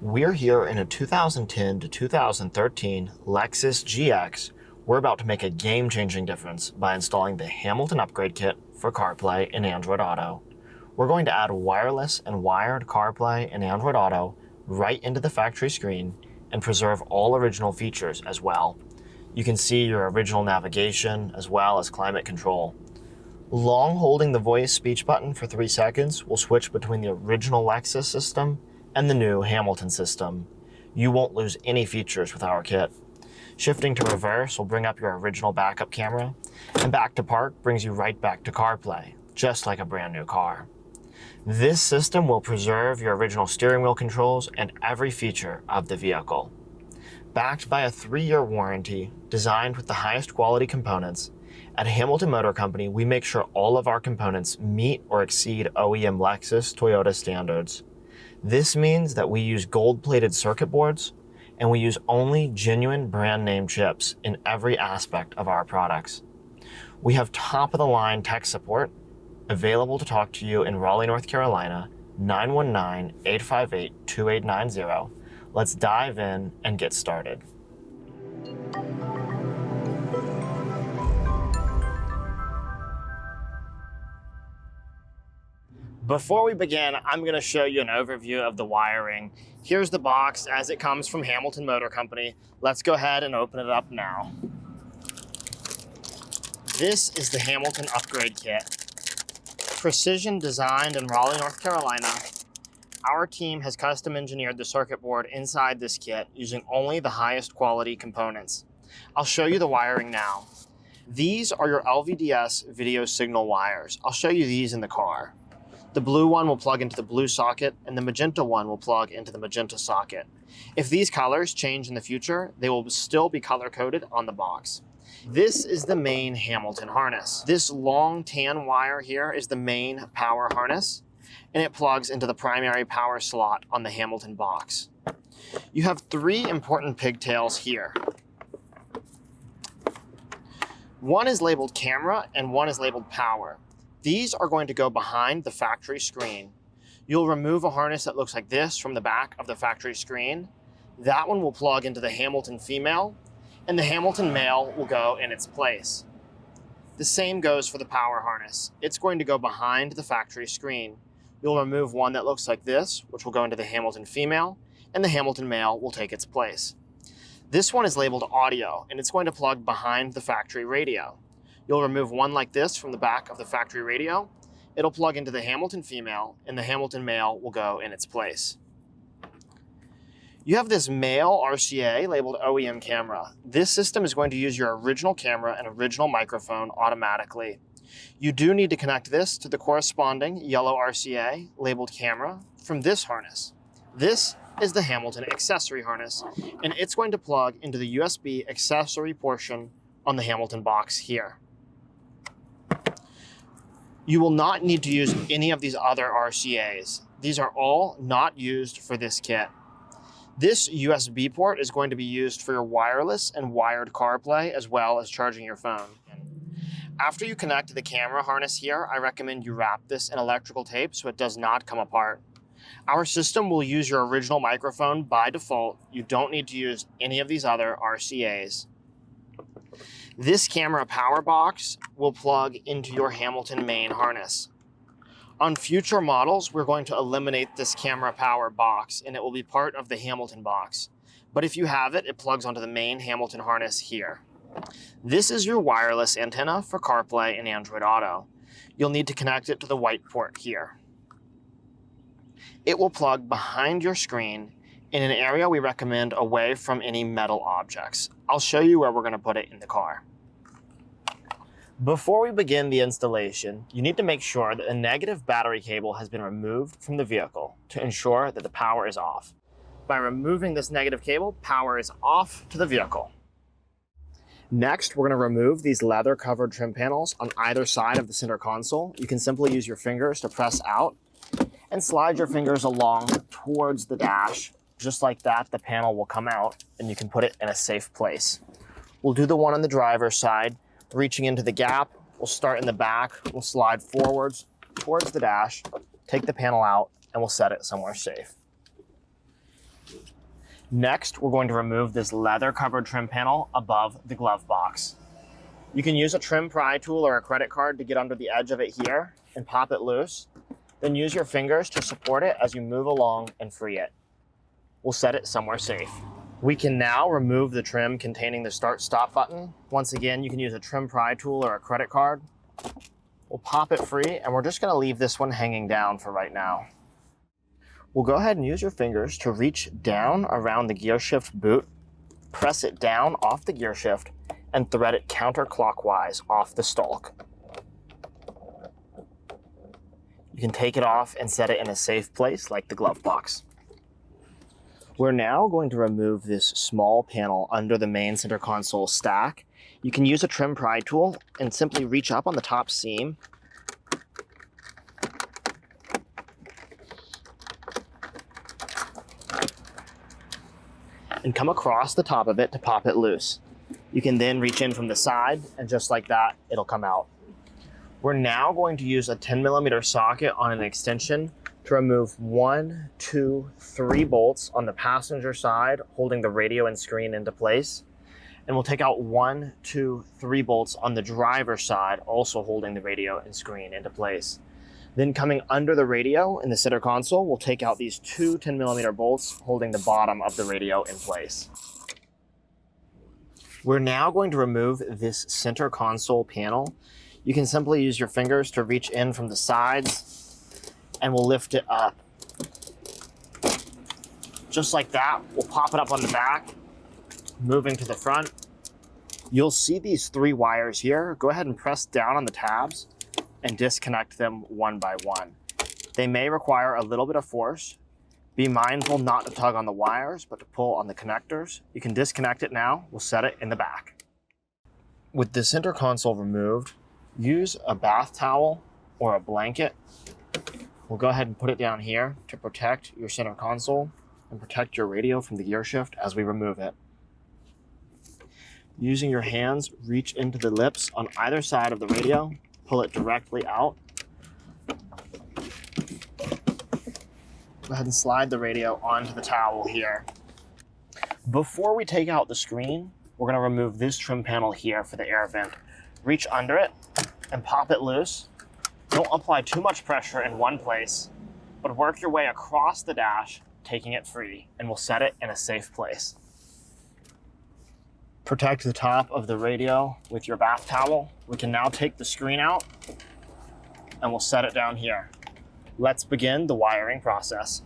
We're here in a 2010 to 2013 Lexus GX. We're about to make a game-changing difference by installing the Hamilton Upgrade Kit for CarPlay and Android Auto. We're going to add wireless and wired CarPlay and Android Auto right into the factory screen and preserve all original features as well. You can see your original navigation as well as climate control. Long holding the voice speech button for 3 seconds will switch between the original Lexus system and the new Hamilton system. You won't lose any features with our kit. Shifting to reverse will bring up your original backup camera, and back to park brings you right back to CarPlay, just like a brand new car. This system will preserve your original steering wheel controls and every feature of the vehicle. Backed by a 3-year warranty, designed with the highest quality components, at Hamilton Motor Company, we make sure all of our components meet or exceed OEM Lexus Toyota standards. This means that we use gold-plated circuit boards, and we use only genuine brand name chips in every aspect of our products. We have top-of-the-line tech support available to talk to you in Raleigh, North Carolina, 919-858-2890. Let's dive in and get started. Before we begin, I'm going to show you an overview of the wiring. Here's the box as it comes from Hamilton Motor Company. Let's go ahead and open it up now. This is the Hamilton Upgrade Kit. Precision designed in Raleigh, North Carolina. Our team has custom engineered the circuit board inside this kit using only the highest quality components. I'll show you the wiring now. These are your LVDS video signal wires. I'll show you these in the car. The blue one will plug into the blue socket, and the magenta one will plug into the magenta socket. If these colors change in the future, they will still be color-coded on the box. This is the main Hamilton harness. This long tan wire here is the main power harness, and it plugs into the primary power slot on the Hamilton box. You have 3 important pigtails here. One is labeled camera, and one is labeled power. These are going to go behind the factory screen. You'll remove a harness that looks like this from the back of the factory screen. That one will plug into the Hamilton female, and the Hamilton male will go in its place. The same goes for the power harness. It's going to go behind the factory screen. You'll remove one that looks like this, which will go into the Hamilton female, and the Hamilton male will take its place. This one is labeled audio, and it's going to plug behind the factory radio. You'll remove one like this from the back of the factory radio. It'll plug into the Hamilton female, and the Hamilton male will go in its place. You have this male RCA labeled OEM camera. This system is going to use your original camera and original microphone automatically. You do need to connect this to the corresponding yellow RCA labeled camera from this harness. This is the Hamilton accessory harness, and it's going to plug into the USB accessory portion on the Hamilton box here. You will not need to use any of these other RCAs. These are all not used for this kit. This USB port is going to be used for your wireless and wired CarPlay as well as charging your phone. After you connect the camera harness here, I recommend you wrap this in electrical tape so it does not come apart. Our system will use your original microphone by default. You don't need to use any of these other RCAs. This camera power box will plug into your Hamilton main harness. On future models, we're going to eliminate this camera power box, and it will be part of the Hamilton box. But if you have it, it plugs onto the main Hamilton harness here. This is your wireless antenna for CarPlay and Android Auto. You'll need to connect it to the white port here. It will plug behind your screen in an area we recommend away from any metal objects. I'll show you where we're going to put it in the car. Before we begin the installation, you need to make sure that the negative battery cable has been removed from the vehicle to ensure that the power is off. By removing this negative cable, power is off to the vehicle. Next, we're going to remove these leather-covered trim panels on either side of the center console. You can simply use your fingers to press out and slide your fingers along towards the dash. Just like that, the panel will come out and you can put it in a safe place. We'll do the one on the driver's side. Reaching into the gap, we'll start in the back, we'll slide forwards towards the dash, take the panel out, and we'll set it somewhere safe. Next, we're going to remove this leather-covered trim panel above the glove box. You can use a trim pry tool or a credit card to get under the edge of it here and pop it loose. Then use your fingers to support it as you move along and free it. We'll set it somewhere safe. We can now remove the trim containing the start-stop button. Once again, you can use a trim pry tool or a credit card. We'll pop it free, and we're just going to leave this one hanging down for right now. We'll go ahead and use your fingers to reach down around the gear shift boot, press it down off the gear shift, and thread it counterclockwise off the stalk. You can take it off and set it in a safe place like the glove box. We're now going to remove this small panel under the main center console stack. You can use a trim pry tool and simply reach up on the top seam and come across the top of it to pop it loose. You can then reach in from the side, and just like that, it'll come out. We're now going to use a 10mm socket on an extension to remove 1, 2, 3 bolts on the passenger side, holding the radio and screen into place. And we'll take out 1, 2, 3 bolts on the driver's side, also holding the radio and screen into place. Then coming under the radio in the center console, we'll take out these 2 10mm bolts holding the bottom of the radio in place. We're now going to remove this center console panel. You can simply use your fingers to reach in from the sides, and we'll lift it up. Just like that, we'll pop it up on the back. Moving to the front, you'll see these 3 wires here. Go ahead and press down on the tabs and disconnect them one by one. They may require a little bit of force. Be mindful not to tug on the wires, but to pull on the connectors. You can disconnect it now. We'll set it in the back. With the center console removed, use a bath towel or a blanket. We'll go ahead and put it down here to protect your center console and protect your radio from the gear shift as we remove it. Using your hands, reach into the lips on either side of the radio, pull it directly out. Go ahead and slide the radio onto the towel here. Before we take out the screen, we're going to remove this trim panel here for the air vent. Reach under it and pop it loose. Don't apply too much pressure in one place, but work your way across the dash, taking it free, and we'll set it in a safe place. Protect the top of the radio with your bath towel. We can now take the screen out and we'll set it down here. Let's begin the wiring process.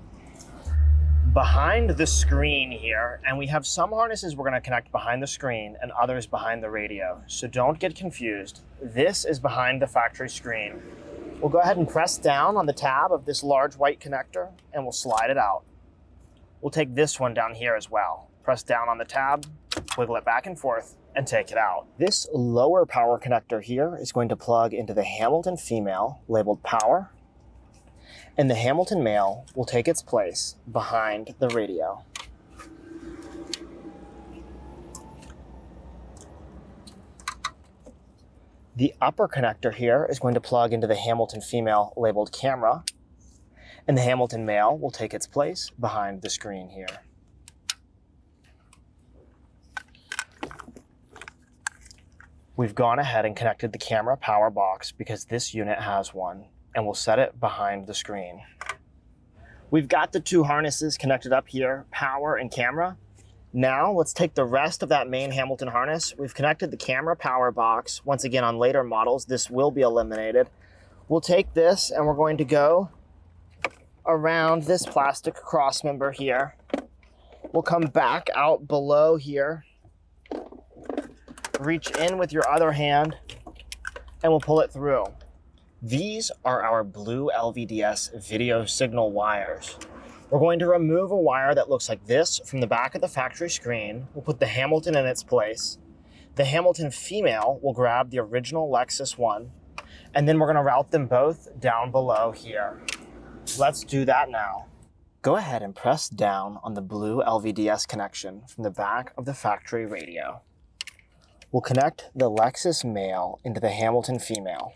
Behind the screen here, and we have some harnesses we're going to connect behind the screen and others behind the radio, so don't get confused. This is behind the factory screen. We'll go ahead and press down on the tab of this large white connector and we'll slide it out. We'll take this one down here as well. Press down on the tab, wiggle it back and forth, and take it out. This lower power connector here is going to plug into the Hamilton female labeled power, and the Hamilton male will take its place behind the radio. The upper connector here is going to plug into the Hamilton female labeled camera, and the Hamilton male will take its place behind the screen here. We've gone ahead and connected the camera power box because this unit has one, and we'll set it behind the screen. We've got the 2 harnesses connected up here, power and camera. Now let's take the rest of that main Hamilton harness. We've connected the camera power box. Once again, on later models, this will be eliminated. We'll take this and we're going to go around this plastic cross member here. We'll come back out below here, reach in with your other hand, and we'll pull it through. These are our blue LVDS video signal wires. We're going to remove a wire that looks like this from the back of the factory screen. We'll put the Hamilton in its place. The Hamilton female will grab the original Lexus one, and then we're going to route them both down below here. Let's do that now. Go ahead and press down on the blue LVDS connection from the back of the factory radio. We'll connect the Lexus male into the Hamilton female.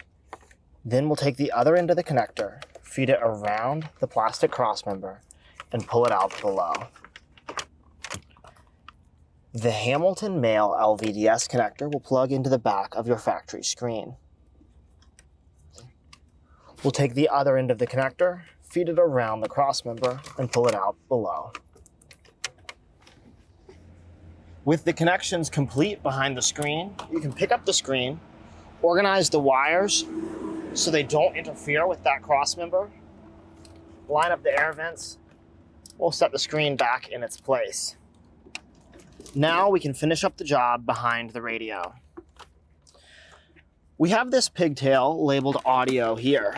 Then we'll take the other end of the connector, feed it around the plastic crossmember, and pull it out below. The Hamilton male LVDS connector will plug into the back of your factory screen. We'll take the other end of the connector, feed it around the crossmember, and pull it out below. With the connections complete behind the screen, you can pick up the screen, organize the wires so they don't interfere with that crossmember, line up the air vents. We'll set the screen back in its place. Now we can finish up the job behind the radio. We have this pigtail labeled audio here.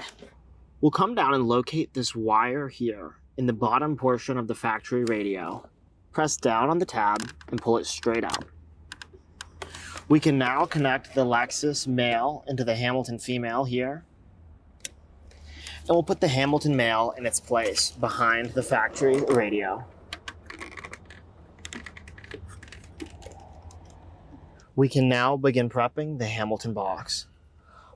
We'll come down and locate this wire here in the bottom portion of the factory radio. Press down on the tab and pull it straight out. We can now connect the Lexus male into the Hamilton female here. And we'll put the Hamilton male in its place behind the factory radio. We can now begin prepping the Hamilton box.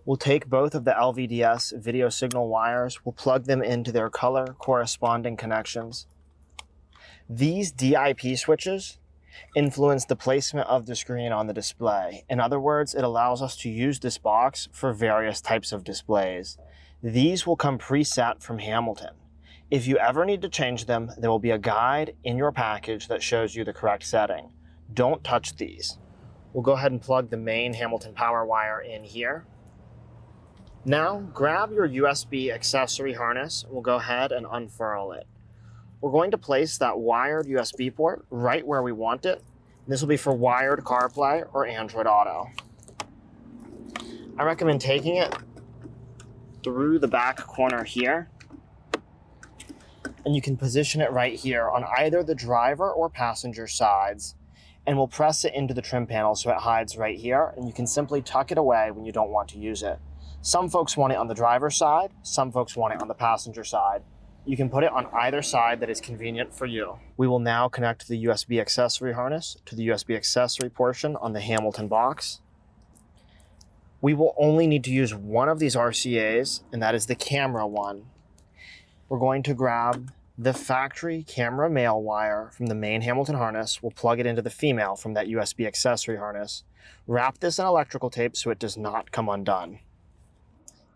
We'll take both of the LVDS video signal wires, we'll plug them into their color corresponding connections. These DIP switches influence the placement of the screen on the display. In other words, it allows us to use this box for various types of displays. These will come preset from Hamilton. If you ever need to change them, there will be a guide in your package that shows you the correct setting. Don't touch these. We'll go ahead and plug the main Hamilton power wire in here. Now, grab your USB accessory harness. We'll go ahead and unfurl it. We're going to place that wired USB port right where we want it. This will be for wired CarPlay or Android Auto. I recommend taking it through the back corner here, and you can position it right here on either the driver or passenger sides, and we'll press it into the trim panel so it hides right here, and you can simply tuck it away when you don't want to use it. Some folks want it on the driver's side, some folks want it on the passenger side. You can put it on either side that is convenient for you. We will now connect the USB accessory harness to the USB accessory portion on the Hamilton box. We will only need to use one of these RCAs, and that is the camera one. We're going to grab the factory camera male wire from the main Hamilton harness. We'll plug it into the female from that USB accessory harness. Wrap this in electrical tape so it does not come undone.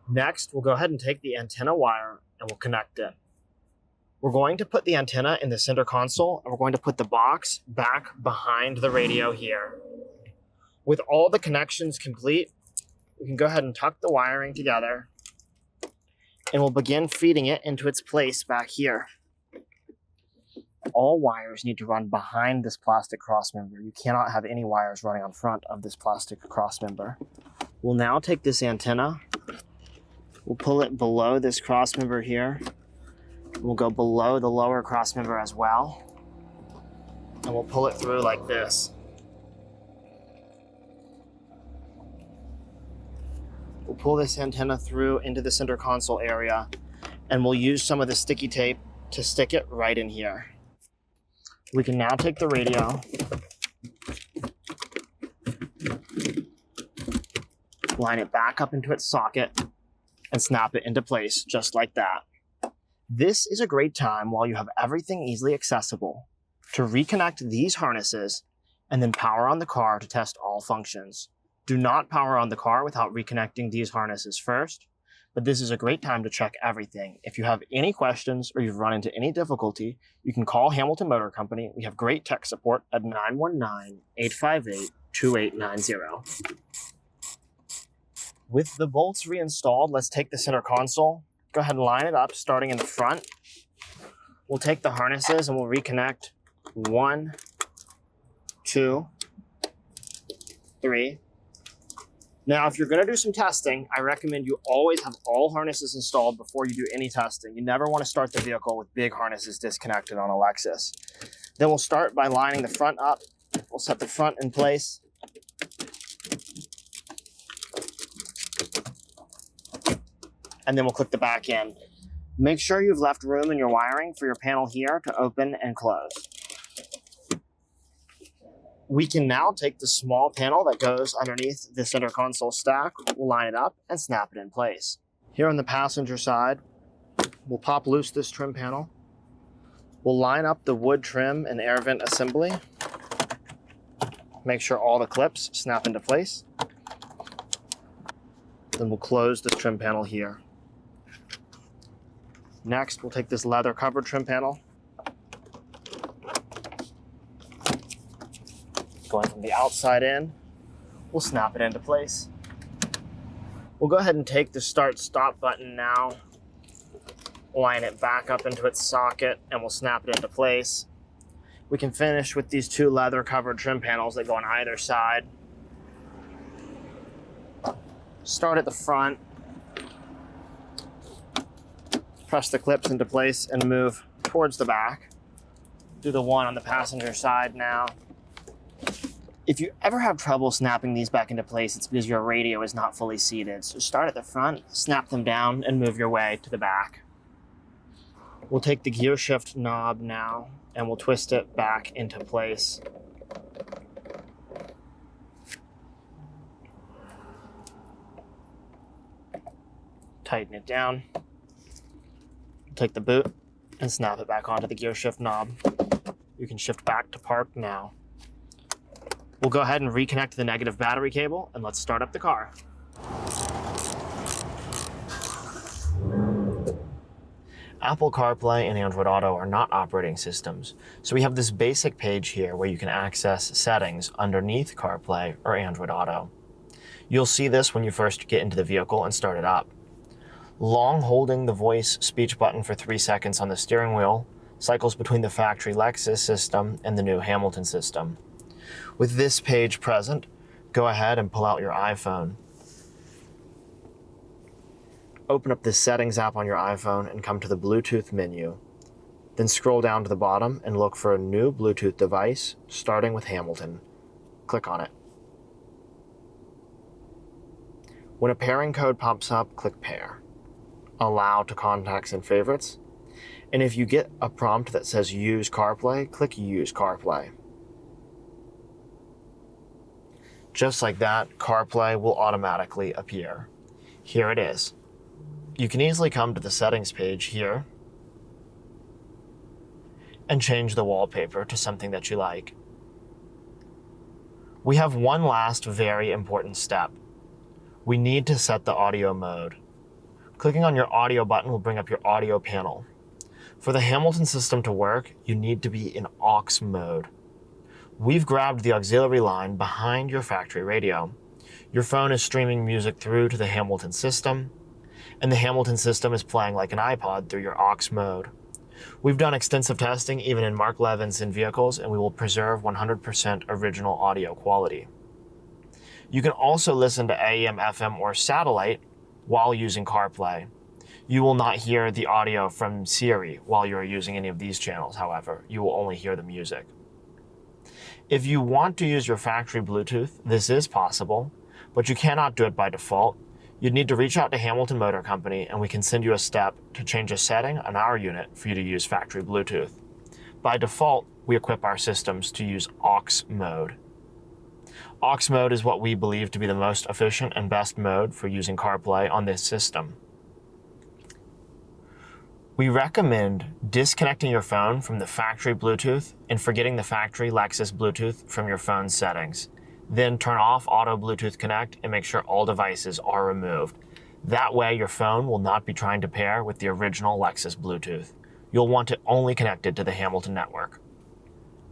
Next, we'll go ahead and take the antenna wire and we'll connect it. We're going to put the antenna in the center console, and we're going to put the box back behind the radio here. With all the connections complete, we can go ahead and tuck the wiring together, and we'll begin feeding it into its place back here. All wires need to run behind this plastic crossmember. You cannot have any wires running on front of this plastic crossmember. We'll now take this antenna, we'll pull it below this crossmember here. We'll go below the lower crossmember as well, and we'll pull it through like this. We'll pull this antenna through into the center console area, and we'll use some of the sticky tape to stick it right in here. We can now take the radio, line it back up into its socket, and snap it into place just like that. This is a great time while you have everything easily accessible to reconnect these harnesses and then power on the car to test all functions. Do not power on the car without reconnecting these harnesses first, but this is a great time to check everything. If you have any questions or you've run into any difficulty, you can call Hamilton Motor Company. We have great tech support at 919-858-2890. With the bolts reinstalled, let's take the center console. Go ahead and line it up, starting in the front. We'll take the harnesses and we'll reconnect 1, 2, 3. Now, if you're going to do some testing, I recommend you always have all harnesses installed before you do any testing. You never want to start the vehicle with big harnesses disconnected on a Lexus. Then we'll start by lining the front up. We'll set the front in place. And then we'll click the back in. Make sure you've left room in your wiring for your panel here to open and close. We can now take the small panel that goes underneath the center console stack, we'll line it up and snap it in place. Here on the passenger side, we'll pop loose this trim panel. We'll line up the wood trim and air vent assembly. make sure all the clips snap into place. Then we'll close this trim panel here. Next, we'll take this leather covered trim panel, going from the outside in, we'll snap it into place. We'll go ahead and take the start stop button now, line it back up into its socket, and we'll snap it into place. We can finish with these two leather covered trim panels that go on either side. Start at the front, press the clips into place and move towards the back. Do the one on the passenger side now. If you ever have trouble snapping these back into place, it's because your radio is not fully seated. So start at the front, snap them down, and move your way to the back. We'll take the gear shift knob now, and we'll twist it back into place. Tighten it down. Take the boot and snap it back onto the gear shift knob. You can shift back to park now. We'll go ahead and reconnect the negative battery cable, and let's start up the car. Apple CarPlay and Android Auto are not operating systems, so we have this basic page here where you can access settings underneath CarPlay or Android Auto. You'll see this when you first get into the vehicle and start it up. Long holding the voice speech button for 3 seconds on the steering wheel cycles between the factory Lexus system and the new Hamilton system. With this page present, go ahead and pull out your iPhone. Open up the Settings app on your iPhone and come to the Bluetooth menu. Then scroll down to the bottom and look for a new Bluetooth device, starting with Hamilton. Click on it. When a pairing code pops up, click Pair. Allow to Contacts and Favorites. And if you get a prompt that says Use CarPlay, click Use CarPlay. Just like that, CarPlay will automatically appear. Here it is. You can easily come to the settings page here and change the wallpaper to something that you like. We have one last very important step. We need to set the audio mode. Clicking on your audio button will bring up your audio panel. For the Hamilton system to work, you need to be in aux mode. We've grabbed the auxiliary line behind your factory radio. Your phone is streaming music through to the Hamilton system, and the Hamilton system is playing like an iPod through your aux mode. We've done extensive testing even in Mark Levinson vehicles, and we will preserve 100% original audio quality. You can also listen to AM, FM, or satellite while using CarPlay. You will not hear the audio from Siri while you're using any of these channels, however. You will only hear the music. If you want to use your factory Bluetooth, this is possible, but you cannot do it by default. You'd need to reach out to Hamilton Motor Company, and we can send you a step to change a setting on our unit for you to use factory Bluetooth. By default, we equip our systems to use aux mode. Aux mode is what we believe to be the most efficient and best mode for using CarPlay on this system. We recommend disconnecting your phone from the factory Bluetooth and forgetting the factory Lexus Bluetooth from your phone's settings. Then turn off Auto Bluetooth Connect and make sure all devices are removed. That way your phone will not be trying to pair with the original Lexus Bluetooth. You'll want it only connected to the Hamilton network.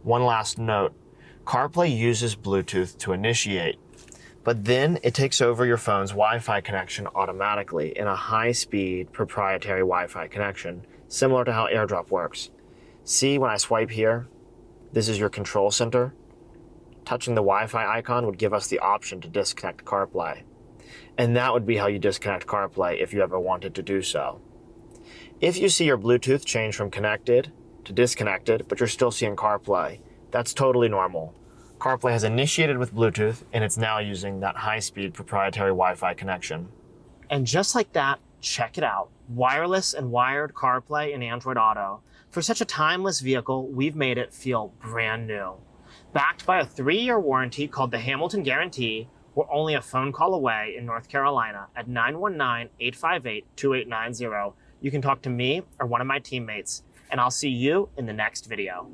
One last note, CarPlay uses Bluetooth to initiate, but then it takes over your phone's Wi-Fi connection automatically in a high-speed proprietary Wi-Fi connection, similar to how AirDrop works. See when I swipe here? This is your control center. Touching the Wi-Fi icon would give us the option to disconnect CarPlay. And that would be how you disconnect CarPlay if you ever wanted to do so. If you see your Bluetooth change from connected to disconnected, but you're still seeing CarPlay, that's totally normal. CarPlay has initiated with Bluetooth, and it's now using that high-speed proprietary Wi-Fi connection. And just like that, check it out. Wireless and wired CarPlay and Android Auto. For such a timeless vehicle, we've made it feel brand new. Backed by a 3-year warranty called the Hamilton Guarantee, we're only a phone call away in North Carolina at 919-858-2890. You can talk to me or one of my teammates, and I'll see you in the next video.